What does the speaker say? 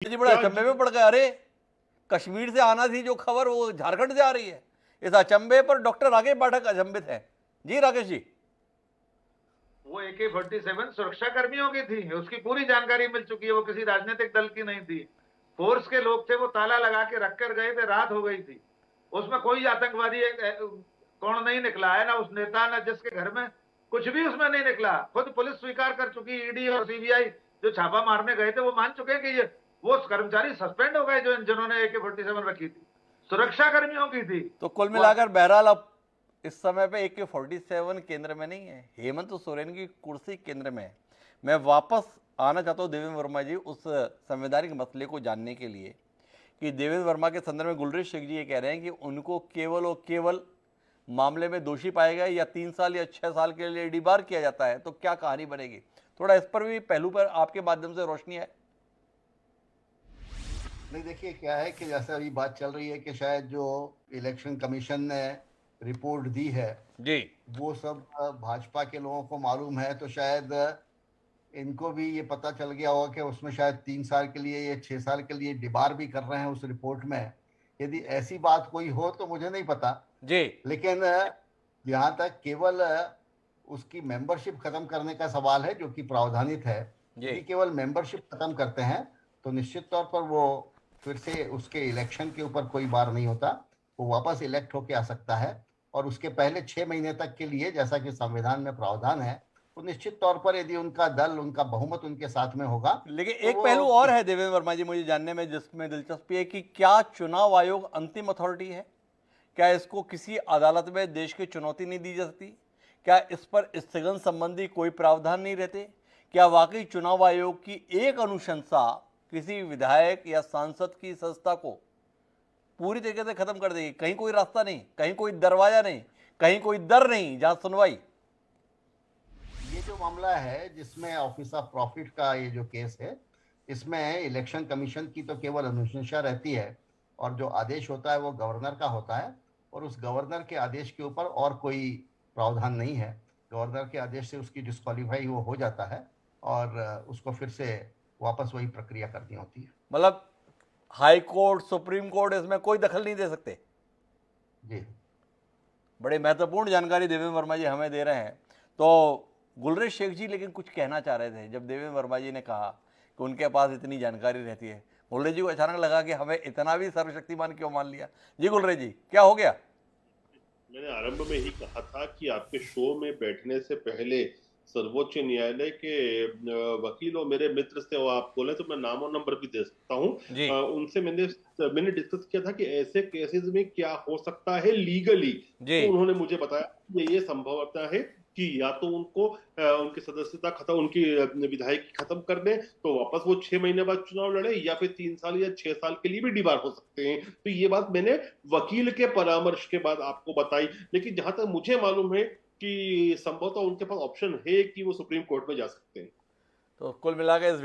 जी बड़ा अचंभे में पड़ गया। अरे कश्मीर से आना थी जो खबर, वो झारखंड से आ रही है। इस अचंभे पर डॉक्टर राकेश पाठक अचंभित है। जी राकेश जी। वो AK-47 सुरक्षा कर्मियों की थी, उसकी पूरी जानकारी मिल चुकी है। वो किसी राजनीतिक दल की नहीं थी, फोर्स के लोग थे। वो ताला लगा के रख कर गए थे, रात हो गई थी। उसमें कोई आतंकवादी कौन नहीं निकला है, ना उस नेता, ना जिसके घर में, कुछ भी उसमें नहीं निकला। खुद पुलिस स्वीकार कर चुकी, ईडी और सीबीआई जो छापा मारने गए थे वो मान चुके हैं कि ये वो कर्मचारी सस्पेंड हो गए जो जिन्होंने AK-47 रखी थी, सुरक्षा कर्मियों की थी। तो कुल वो मिलाकर बहरहाल अब इस समय पे AK-47 केंद्र में नहीं है, हेमंत सोरेन की कुर्सी केंद्र में है। मैं वापस आना चाहता हूँ देवेंद्र वर्मा जी उस संवैधानिक मसले को जानने के लिए कि देवेंद्र वर्मा के संदर्भ में गुलरेज शेख जी ये कह रहे हैं कि उनको केवल और केवल मामले में दोषी पाया गया या 3 साल या 6 साल के लिए डिबार किया जाता है, तो क्या कहानी बनेगी? थोड़ा इस पर भी पहलू पर आपके माध्यम से रोशनी है। नहीं, देखिए क्या है कि जैसे अभी बात चल रही है कि शायद जो इलेक्शन कमीशन ने रिपोर्ट दी है जी वो सब भाजपा के लोगों को मालूम है, तो शायद इनको भी ये पता चल गया होगा कि उसमें शायद 3 साल के लिए या 6 साल के लिए डिबार भी कर रहे हैं उस रिपोर्ट में। यदि ऐसी बात कोई हो तो मुझे नहीं पता, जी लेकिन यहाँ तक केवल उसकी मेंबरशिप खत्म करने का सवाल है जो कि प्रावधानित है। जी यदि केवल मेंबरशिप खत्म करते हैं तो निश्चित तौर पर वो फिर से उसके इलेक्शन के ऊपर कोई बार नहीं होता, वो वापस इलेक्ट होके आ सकता है। और उसके पहले 6 महीने तक के लिए, जैसा कि संविधान में प्रावधान है, तो निश्चित तौर पर यदि उनका दल, उनका बहुमत उनके साथ में होगा लेकिन तो एक वो पहलू और है देवेंद्र वर्मा जी मुझे जानने में, जिसमें दिलचस्पी है कि क्या चुनाव आयोग अंतिम अथॉरिटी है? क्या इसको किसी अदालत में देश की चुनौती नहीं दी जा सकती? क्या इस पर स्थगन संबंधी कोई प्रावधान नहीं रहते? क्या वाकई चुनाव आयोग की एक अनुशंसा किसी विधायक या सांसद की संस्था को पूरी तरीके से खत्म कर देगी? कहीं कोई रास्ता नहीं, कहीं कोई दरवाजा नहीं, कहीं कोई दर नहीं जहां सुनवाई। ये जो मामला है जिसमें ऑफिस ऑफ प्रॉफिट का ये जो केस है, इसमें इलेक्शन कमीशन की तो केवल अनुशंसा रहती है और जो आदेश होता है वो गवर्नर का होता है, और उस गवर्नर के आदेश के ऊपर और कोई प्रावधान नहीं है। गवर्नर के आदेश से उसकी डिस्क्वालीफाई वो हो जाता है और उसको फिर से वापस वही प्रक्रिया करनी होती है। मतलब हाई कोर्ट, सुप्रीम कोर्ट इसमें कोई दखल नहीं दे सकते। जी। बड़े महत्वपूर्ण जानकारी देवेंद्र वर्मा जी हमें दे रहे हैं। तो गुलरेज शेख जी लेकिन कुछ कहना चाह रहे थे जब देवेंद्र वर्मा जी ने कहा कि उनके पास इतनी जानकारी रहती है। गुलरेज जी को अचानक लगा कि हमें इतना भी सर्वशक्तिमान क्यों मान लिया? जी गुलरेज जी, क्या हो गया? मैंने आरंभ में ही कहा था कि आपके शो में बैठने से पहले सर्वोच्च न्यायालय के वकील और मेरे मित्र से, वो आप बोले तो मैं नाम और नंबर भी दे सकता हूँ, जी उनसे मैंने डिस्कस किया था कि ऐसे केसेस में क्या हो सकता है लीगली। जी तो उन्होंने मुझे बताया ये संभवता है कि या तो उनको उनकी सदस्यता खत्म, उनकी विधायकी खत्म कर दें तो वापस वो 6 महीने बाद चुनाव लड़े, या फिर 3 साल या 6 साल के लिए भी डिबार हो सकते हैं। तो ये बात मैंने वकील के परामर्श के बाद आपको बताई। लेकिन जहां तक मुझे मालूम है कि संभवतः उनके पास ऑप्शन है कि वो सुप्रीम कोर्ट में जा सकते हैं। तो कुल मिलाकर इस